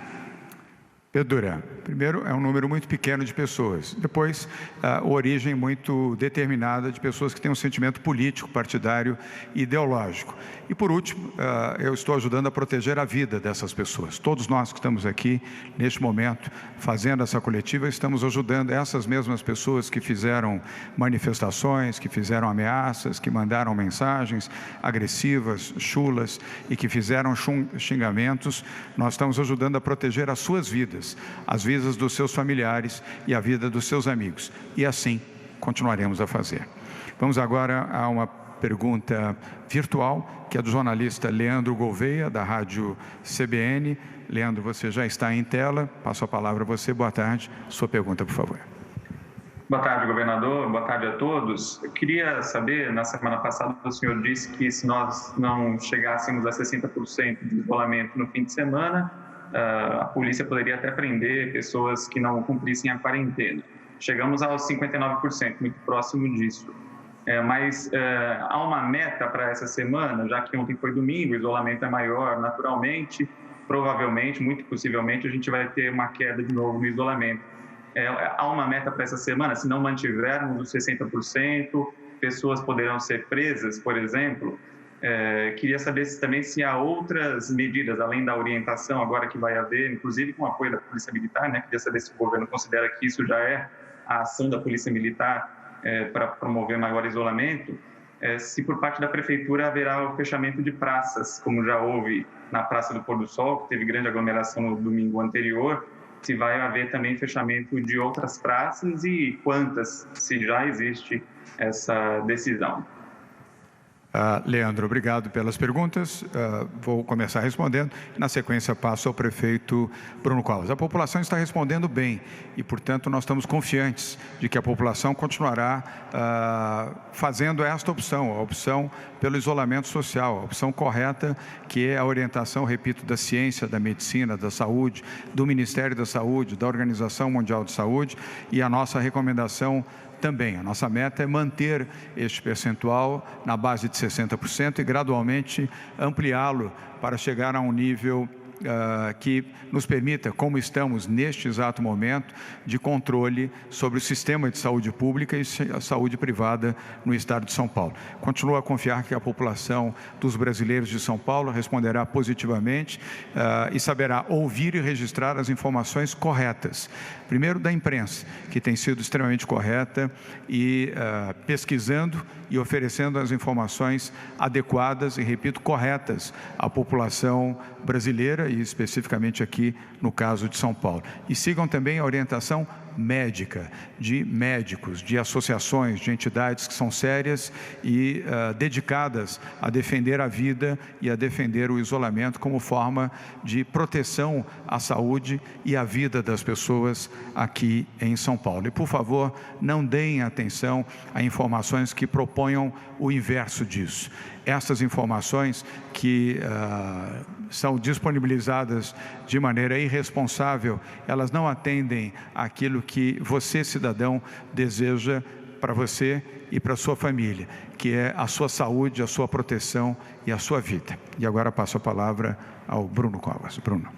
Pedro Duran, primeiro, é um número muito pequeno de pessoas. Depois, a origem muito determinada de pessoas que têm um sentimento político, partidário e ideológico. E, por último, eu estou ajudando a proteger a vida dessas pessoas. Todos nós que estamos aqui, neste momento, fazendo essa coletiva, estamos ajudando essas mesmas pessoas que fizeram manifestações, que fizeram ameaças, que mandaram mensagens agressivas, chulas e que fizeram xingamentos. Nós estamos ajudando a proteger as suas vidas, as vidas dos seus familiares e a vida dos seus amigos. E assim continuaremos a fazer. Vamos agora a uma pergunta virtual, que é do jornalista Leandro Gouveia, da Rádio CBN. Leandro, você já está em tela. Passo a palavra a você. Boa tarde. Sua pergunta, por favor. Boa tarde, governador. Boa tarde a todos. Eu queria saber, na semana passada o senhor disse que se nós não chegássemos a 60% de isolamento no fim de semana, a polícia poderia até prender pessoas que não cumprissem a quarentena. Chegamos aos 59%, muito próximo disso. Mas há uma meta para essa semana, já que ontem foi domingo, o isolamento é maior naturalmente, provavelmente, muito possivelmente, a gente vai ter uma queda de novo no isolamento. Há uma meta para essa semana? Se não mantivermos os 60%, pessoas poderão ser presas, por exemplo? Queria saber também se há outras medidas, além da orientação agora que vai haver, inclusive com o apoio da Polícia Militar, né? Queria saber se o governo considera que isso já é a ação da Polícia Militar para promover maior isolamento, se por parte da Prefeitura haverá o fechamento de praças, como já houve na Praça do Pôr do Sol, que teve grande aglomeração no domingo anterior, se vai haver também fechamento de outras praças e quantas, se já existe essa decisão. Leandro, obrigado pelas perguntas. Vou começar respondendo. Na sequência, passo ao prefeito Bruno Covas. A população está respondendo bem e, portanto, nós estamos confiantes de que a população continuará fazendo esta opção, a opção pelo isolamento social, a opção correta, que é a orientação, repito, da ciência, da medicina, da saúde, do Ministério da Saúde, da Organização Mundial de Saúde, e a nossa recomendação também. A nossa meta é manter este percentual na base de 60% e gradualmente ampliá-lo para chegar a um nível que nos permita, como estamos neste exato momento, de controle sobre o sistema de saúde pública e a saúde privada no estado de São Paulo. Continuo a confiar que a população dos brasileiros de São Paulo responderá positivamente e saberá ouvir e registrar as informações corretas. Primeiro, da imprensa, que tem sido extremamente correta e pesquisando e oferecendo as informações adequadas e, repito, corretas à população brasileira e especificamente aqui no caso de São Paulo. E sigam também a orientação médica, de médicos, de associações, de entidades que são sérias e dedicadas a defender a vida e a defender o isolamento como forma de proteção à saúde e à vida das pessoas aqui em São Paulo. E, por favor, não deem atenção a informações que proponham o inverso disso. Essas informações que são disponibilizadas de maneira irresponsável, elas não atendem àquilo que você, cidadão, deseja para você e para a sua família, que é a sua saúde, a sua proteção e a sua vida. E agora passo a palavra ao Bruno Covas. Bruno.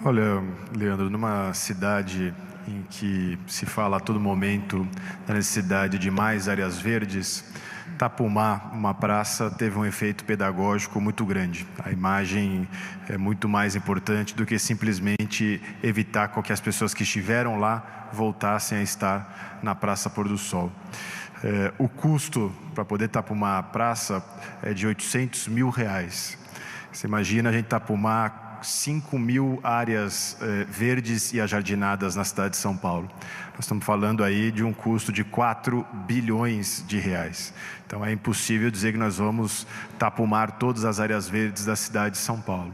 Olha, Leandro, numa cidade em que se fala a todo momento da necessidade de mais áreas verdes, Tapumá, uma praça, teve um efeito pedagógico muito grande. A imagem é muito mais importante do que simplesmente evitar que as pessoas que estiveram lá voltassem a estar na Praça Pôr do Sol. O custo para poder tapumar a praça é de R$800 mil. Você imagina a gente tapumar 5.000 áreas verdes e ajardinadas na cidade de São Paulo. Nós estamos falando aí de um custo de R$4 bilhões. Então é impossível dizer que nós vamos tapumar todas as áreas verdes da cidade de São Paulo.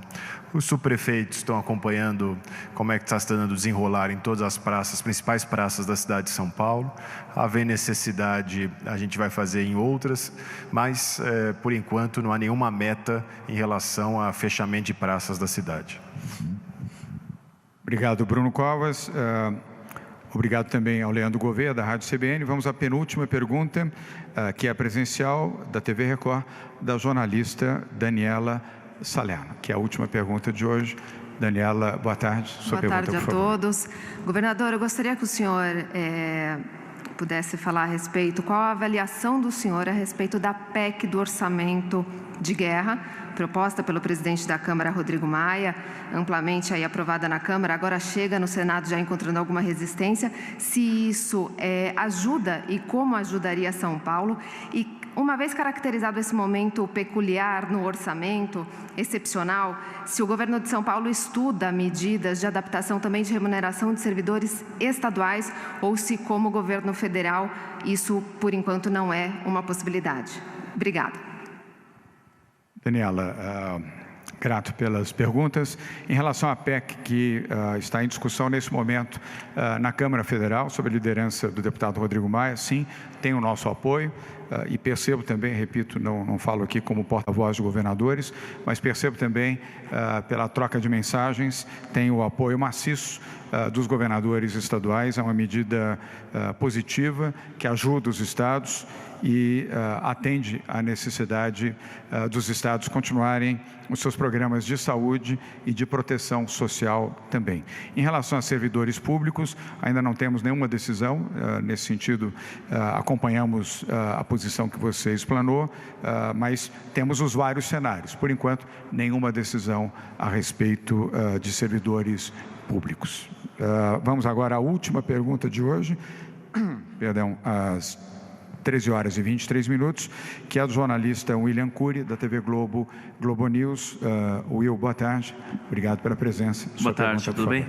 Os subprefeitos estão acompanhando como é que está se dando desenrolar em todas as praças, principais praças da cidade de São Paulo. Haver necessidade, a gente vai fazer em outras, mas por enquanto não há nenhuma meta em relação a fechamento de praças da cidade. Obrigado, Bruno Covas. Obrigado também ao Leandro Gouveia, da Rádio CBN. Vamos à penúltima pergunta, que é presencial da TV Record, da jornalista Daniela Salerno, que é a última pergunta de hoje. Daniela, boa tarde. Boa tarde a todos. Governador, eu gostaria que o senhor pudesse falar a respeito, qual a avaliação do senhor a respeito da PEC do orçamento de guerra, proposta pelo presidente da Câmara, Rodrigo Maia, amplamente aí aprovada na Câmara, agora chega no Senado já encontrando alguma resistência, se isso ajuda e como ajudaria São Paulo, e uma vez caracterizado esse momento peculiar no orçamento, excepcional, se o governo de São Paulo estuda medidas de adaptação também de remuneração de servidores estaduais ou se, como governo federal, isso, por enquanto, não é uma possibilidade. Obrigada. Daniela, grato pelas perguntas. Em relação à PEC que está em discussão nesse momento na Câmara Federal, sob a liderança do deputado Rodrigo Maia, sim, tem o nosso apoio. e percebo também, repito, não falo aqui como porta-voz de governadores, mas percebo também, pela troca de mensagens, tenho o apoio maciço dos governadores estaduais. É uma medida positiva que ajuda os estados e atende à necessidade dos estados continuarem os seus programas de saúde e de proteção social também. Em relação a servidores públicos, ainda não temos nenhuma decisão. Nesse sentido, acompanhamos a posição que você explanou, mas temos os vários cenários. Por enquanto, nenhuma decisão a respeito de servidores públicos. Vamos agora à última pergunta de hoje. Perdão, às 13 horas e 23 minutos, que é do jornalista William Cury, da TV Globo News. Will, boa tarde. Obrigado pela presença. Boa tarde, tudo bem?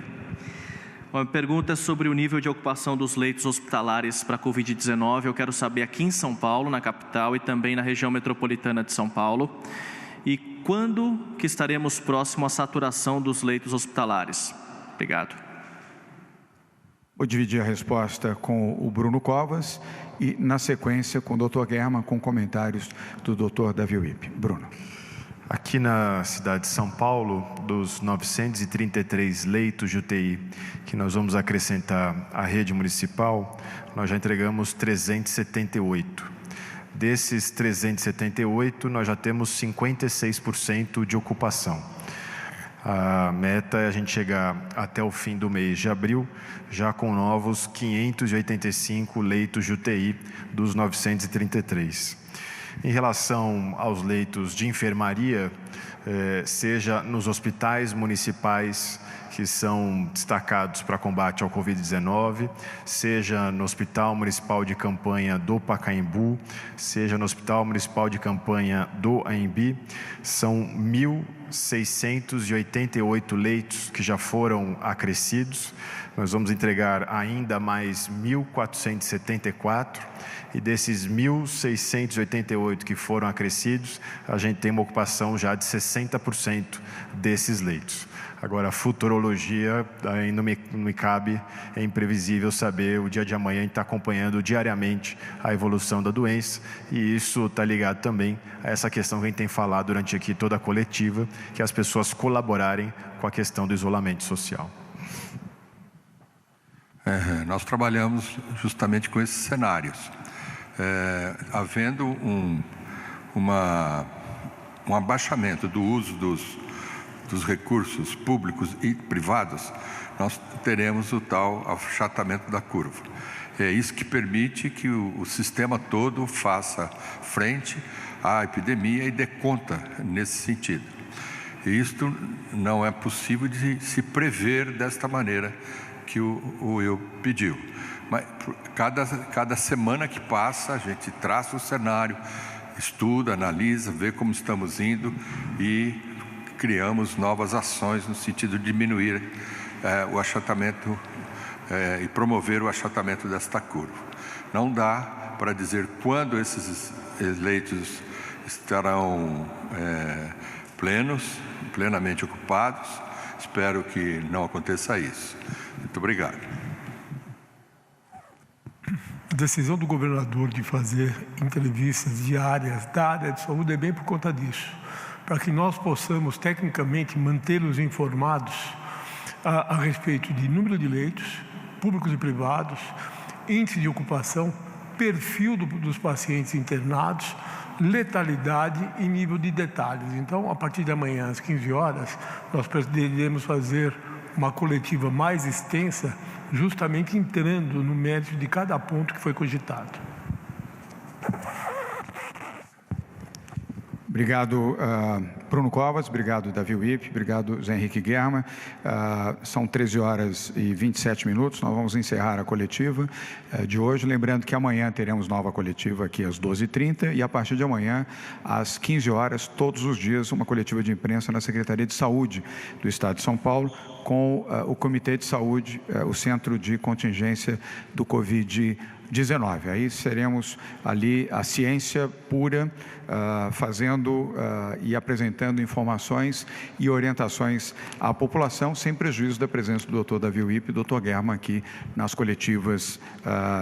Uma pergunta sobre o nível de ocupação dos leitos hospitalares para a Covid-19. Eu quero saber aqui em São Paulo, na capital, e também na região metropolitana de São Paulo. E quando que estaremos próximo à saturação dos leitos hospitalares? Obrigado. Vou dividir a resposta com o Bruno Covas e, na sequência, com o Dr. German, com comentários do Dr. Davi Wipp. Bruno. Aqui na cidade de São Paulo, dos 933 leitos de UTI que nós vamos acrescentar à rede municipal, nós já entregamos 378. Desses 378, nós já temos 56% de ocupação. A meta é a gente chegar até o fim do mês de abril, já com novos 585 leitos de UTI dos 933. Em relação aos leitos de enfermaria, seja nos hospitais municipais que são destacados para combate ao Covid-19, seja no Hospital Municipal de Campanha do Pacaembu, seja no Hospital Municipal de Campanha do Anhembi, são 1.688 leitos que já foram acrescidos. Nós vamos entregar ainda mais 1.474, e desses 1.688 que foram acrescidos, a gente tem uma ocupação já de 60% desses leitos. Agora, a futurologia ainda não me cabe, é imprevisível saber. O dia de amanhã a gente está acompanhando diariamente a evolução da doença, e isso está ligado também a essa questão que a gente tem falado durante aqui toda a coletiva, que é as pessoas colaborarem com a questão do isolamento social. Nós trabalhamos justamente com esses cenários. Havendo um abaixamento do uso dos recursos públicos e privados, nós teremos o tal achatamento da curva. É isso que permite que o sistema todo faça frente à epidemia e dê conta nesse sentido. E isto não é possível de se prever desta maneira que o Will pediu. Mas cada semana que passa, a gente traça o cenário, estuda, analisa, vê como estamos indo e criamos novas ações no sentido de diminuir o achatamento e promover o achatamento desta curva. Não dá para dizer quando esses leitos estarão plenamente ocupados. Espero que não aconteça isso. Muito obrigado. A decisão do governador de fazer entrevistas diárias da área de saúde é bem por conta disso, para que nós possamos tecnicamente mantê-los informados a respeito de número de leitos, públicos e privados, índice de ocupação, perfil dos pacientes internados, letalidade e nível de detalhes. Então, a partir de amanhã, às 15 horas, nós pretendemos fazer uma coletiva mais extensa, justamente entrando no mérito de cada ponto que foi cogitado. Obrigado, Bruno Covas, obrigado, Davi Wipp, obrigado, Zé Henrique German. São 13 horas e 27 minutos, nós vamos encerrar a coletiva de hoje, lembrando que amanhã teremos nova coletiva aqui às 12h30 e a partir de amanhã, às 15 horas, todos os dias, uma coletiva de imprensa na Secretaria de Saúde do Estado de São Paulo, com o Comitê de Saúde, o Centro de Contingência do Covid-19. Covid-19. Aí seremos ali a ciência pura, fazendo e apresentando informações e orientações à população, sem prejuízo da presença do Dr. Davi Wippe e do Dr. Germa aqui nas coletivas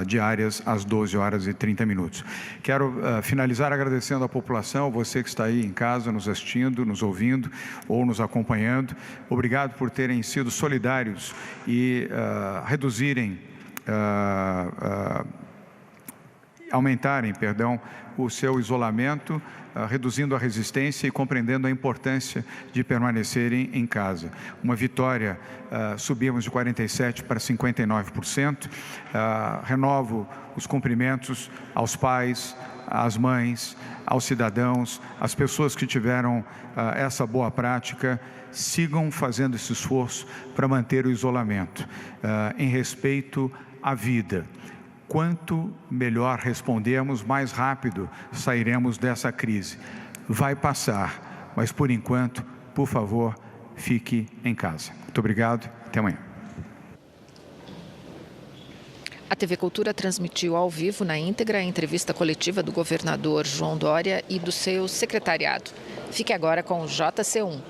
diárias às 12h30. Quero finalizar agradecendo à população, você que está aí em casa nos assistindo, nos ouvindo ou nos acompanhando. Obrigado por terem sido solidários e aumentarem o seu isolamento, reduzindo a resistência e compreendendo a importância de permanecerem em casa. Uma vitória, subimos de 47% para 59%. Renovo os cumprimentos aos pais, às mães, aos cidadãos, às pessoas que tiveram essa boa prática. Sigam fazendo esse esforço para manter o isolamento, em respeito à vida. Quanto melhor respondermos, mais rápido sairemos dessa crise. Vai passar, mas por enquanto, por favor, fique em casa. Muito obrigado, até amanhã. A TV Cultura transmitiu ao vivo, na íntegra, a entrevista coletiva do governador João Dória e do seu secretariado. Fique agora com o JC1.